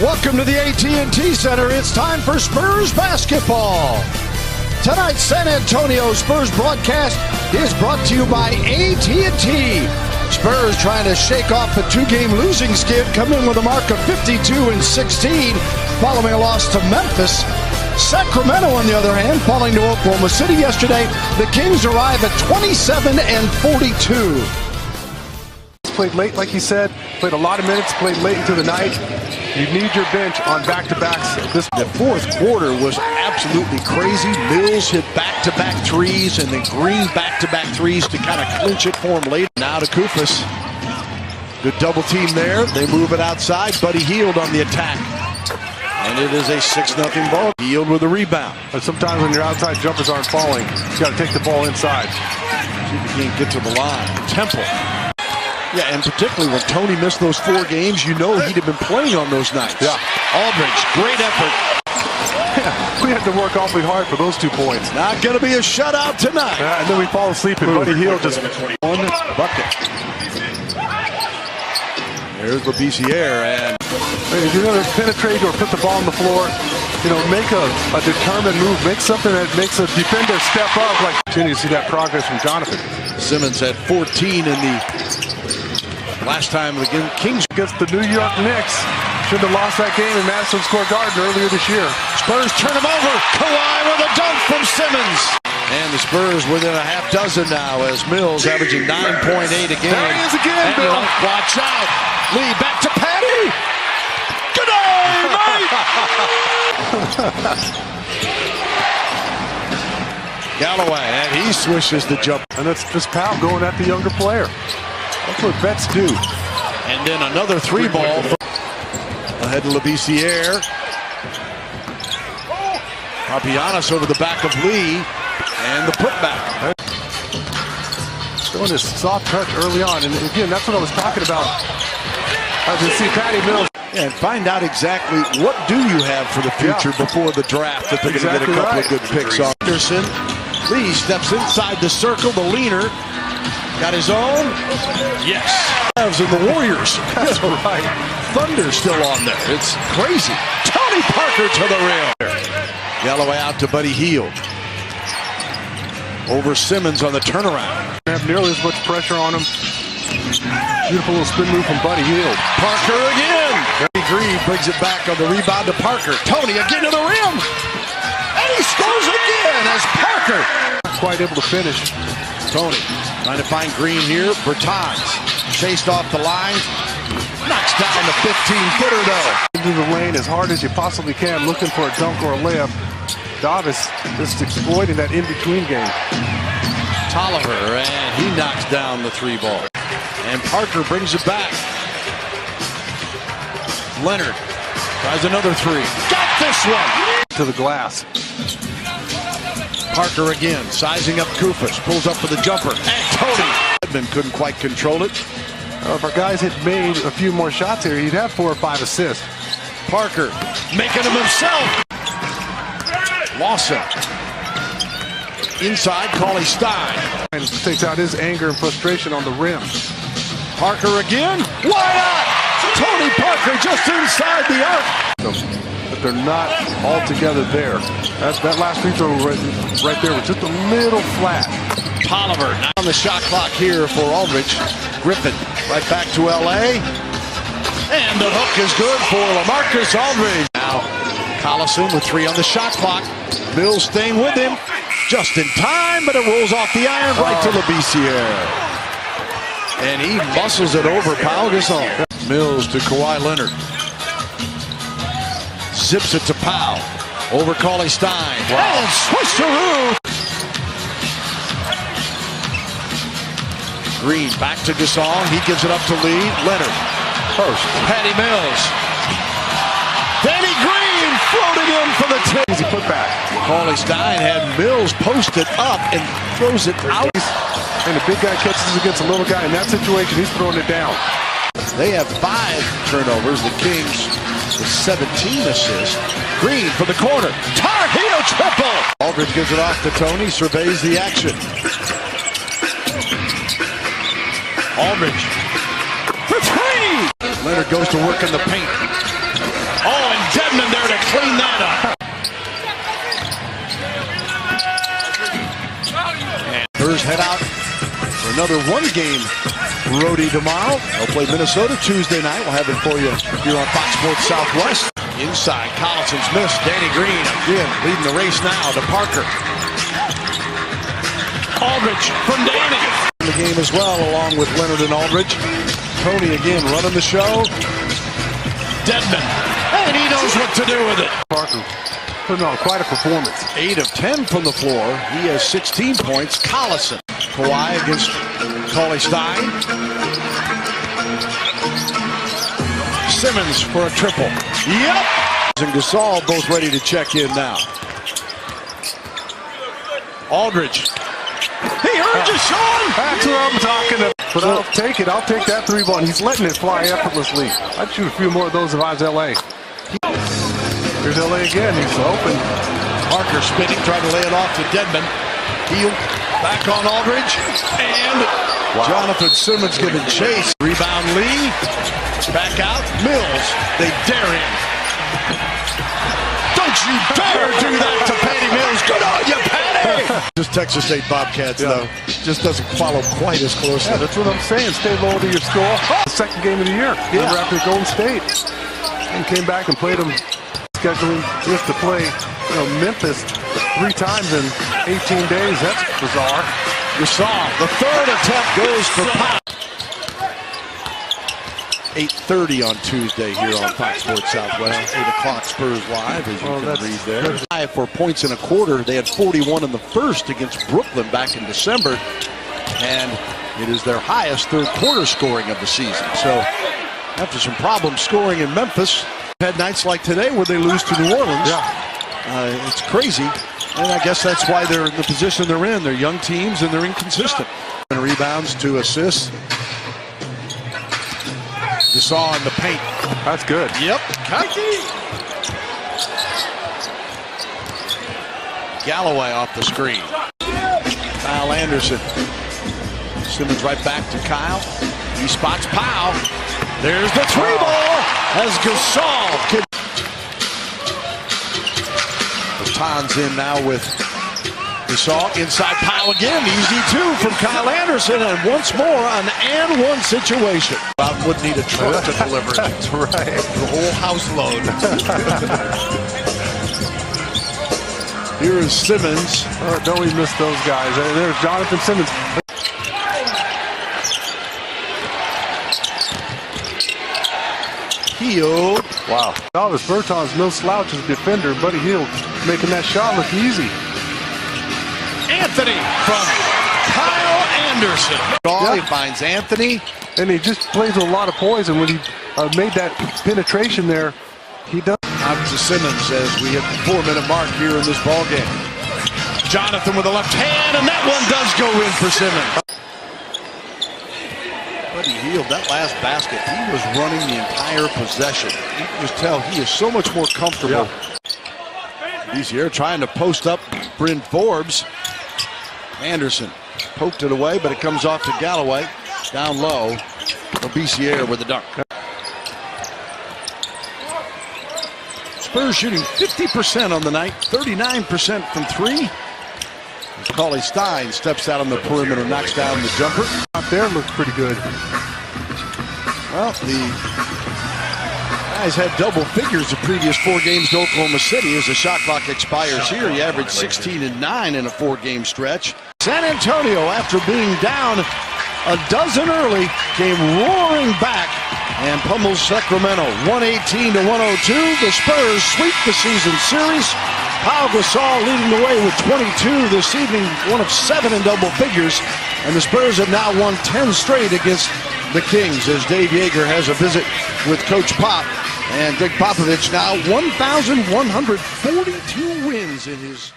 Welcome to the AT&T Center. It's time for Spurs basketball. Tonight's San Antonio Spurs broadcast is brought to you by AT&T. Spurs trying to shake off a two-game losing skid, come in with a mark of 52-16, following a loss to Memphis. Sacramento, on the other hand, falling to Oklahoma City yesterday. The Kings arrive at 27-42. Played late, like he said, played a lot of minutes, played late into the night. You need your bench on back-to-backs. The fourth quarter was absolutely crazy. Mills hit back-to-back threes, and then Green back-to-back threes to kind of clinch it for him late. Now to Kufas. Good double team there. They move it outside. Buddy Hield on the attack. And it is a 6-0 ball. Hield with a rebound. But sometimes when your outside jumpers aren't falling, you got to take the ball inside. See if he can't get to the line. Temple. Yeah, and particularly when Tony missed those 4 games, you know he'd have been playing on those nights. Yeah. Aldridge, great effort. Yeah, we had to work awfully hard for those 2 points. Not going to be a shutout tonight. Yeah, and then we fall asleep and Buddy Hield just one bucket. There's Labissiere, and if you're going to penetrate or put the ball on the floor, you know, make a determined move, make something that makes a defender step up. Like continue to see that progress from Jonathan. Simmons had 14 in the last time again. Kings against the New York Knicks. Should have lost that game in Madison Square Garden earlier this year. Spurs turn him over. Kawhi with a dunk from Simmons. And the Spurs within a half dozen now as Mills averaging 9.8 a game. There he is again, and Bill. Watch out. Lee back to Patty. Good day, mate. Galloway, and he swishes the jump. And that's just Powell going at the younger player. That's what vets do. And then another 3 ball. Ahead to Labissiere. Papianis over the back of Lee. And the putback. Showing this soft touch early on. And again, that's what I was talking about. As you see Patty Mills. And find out exactly what do you have for the future before the draft that they're going to get a couple of good picks on. Anderson. Lee steps inside the circle. The leaner. Got his own. Yes. And the Warriors. That's right. Thunder still on there. It's crazy. Tony Parker to the rim. Galloway out to Buddy Hield. Over Simmons on the turnaround. Have nearly as much pressure on him. Beautiful little spin move from Buddy Hield. Parker again. Green brings it back on the rebound to Parker. Tony again to the rim. And he scores again as Parker. Not quite able to finish. Tony trying to find Green here. Bertans chased off the line. Knocks down the 15-footer though. Into the lane as hard as you possibly can, looking for a dunk or a layup. Davis just exploiting that in-between game. Tolliver, and he knocks down the 3 ball. And Parker brings it back. Leonard tries another 3. Got this one! To the glass. Parker again, sizing up Kufas, pulls up for the jumper, and Tony. Edmond couldn't quite control it. If our guys had made a few more shots here, he'd have 4 or 5 assists. Parker making them himself. Lawson. Inside, Cauley-Stein. And takes out his anger and frustration on the rim. Parker again. Why not? Tony Parker just inside the arc. But they're not all together there. That last free throw right there was just a little flat. Tolliver now on the shot clock here for Aldridge. Griffin right back to L.A. And the hook is good for LaMarcus Aldridge. Now Collison with 3 on the shot clock. Mills staying with him just in time, but it rolls off the iron right to Labissiere. And he muscles it over Pau Gasol. Mills to Kawhi Leonard. Zips it to Pau. Over Cauley-Stein. Wow. And switcheroo. Green back to Gasol. He gives it up to Lee. Leonard. First. Patty Mills. Danny Green floating in for the tip. Easy putback. Cauley-Stein had Mills posted up and throws it out. And the big guy catches against a little guy in that situation. He's throwing it down. They have 5 turnovers. The Kings with 17 assists. Green for the corner. Tar Heel triple. Aldridge gives it off to Tony. Surveys the action. Aldridge for 3. Leonard goes to work in the paint. Dedmon there to clean that up. And Spurs head out for another one-game roadie tomorrow. They'll play Minnesota Tuesday night. We'll have it for you here on Fox Sports Southwest. Inside, Collison's missed. Danny Green again leading the race now to Parker. Aldridge from Danny. In the game as well, along with Leonard and Aldridge. Tony again running the show. Dedmon, and he knows what to do with it. Parker putting on quite a performance. 8 of 10 from the floor. He has 16 points. Collison. Kawhi against Cauley-Stein. Simmons for a triple. Yep. And Gasol both ready to check in now. Aldridge. He urges Sean. That's what I'm talking about. But I'll take it. I'll take that 3-ball. He's letting it fly effortlessly. I'd shoot a few more of those if I was LA. Here's LA again. He's open. Parker spinning, trying to lay it off to Dedmon. Heel back on Aldridge. And Jonathan Simmons giving chase. Rebound Lee. Back out. Mills. They dare him. Don't you dare do that to Patty Mills. Good on you, Patty. Just Texas State Bobcats, though. Just doesn't follow quite as closely. Yeah, that's what I'm saying. Stay low to your score. The second game of the year. Yeah. After Golden State. And came back and played them, scheduling just to play Memphis 3 times in 18 days. That's bizarre. You saw the third attempt goes for Pop. 8:30 on Tuesday here on Fox Sports Southwest. 8 o'clock Spurs Live, as you can read there. 5 for points in a quarter. They had 41 in the first against Brooklyn back in December. And it is their highest third quarter scoring of the season. So after some problems scoring in Memphis, had nights like today where they lose to New Orleans. It's crazy. And I guess that's why they're in the position they're in. They're young teams and they're inconsistent. And rebounds to assists. Gasol in the paint. That's good. Yep. Galloway off the screen. Kyle Anderson. Simmons right back to Kyle. He spots Powell. There's the 3-ball as Gasol. Bertans in now with Gasol inside Powell again. Easy 2 from Kyle Anderson, and once more an and one situation. Bob would need a truck to deliver it. That's right. The whole house load. Here is Simmons. Oh, don't we miss those guys? There's Jonathan Simmons. Hield. Wow. Davis Bertans, no slouch as a defender. Buddy Hield making that shot look easy. Anthony from Kyle Anderson. He finds Anthony. And he just plays with a lot of poise. And when he made that penetration there, he does. Out to Simmons as we hit the 4-minute mark here in this ball game. Jonathan with the left hand, and that one does go in for Simmons. Buddy Hield, that last basket, he was running the entire possession. You can just tell he is so much more comfortable. He's here trying to post up Bryn Forbes. Anderson poked it away, but it comes off to Galloway. Down low, Obisier with the dunk. Spurs shooting 50% on the night, 39% from 3. Cauley-Stein steps out on the perimeter, knocks down the jumper. Out there looks pretty good. Well, the guys had double figures the previous 4 games to Oklahoma City. As the shot clock expires here, he averaged 16 and 9 in a 4-game stretch. San Antonio, after being down a dozen early, came roaring back and pummels Sacramento 118-102. The Spurs sweep the season series. Pau Gasol leading the way with 22 this evening, 1 of 7 in double figures. And the Spurs have now won 10 straight against the Kings as Dave Yeager has a visit with Coach Pop. And Greg Popovich now 1,142 wins in his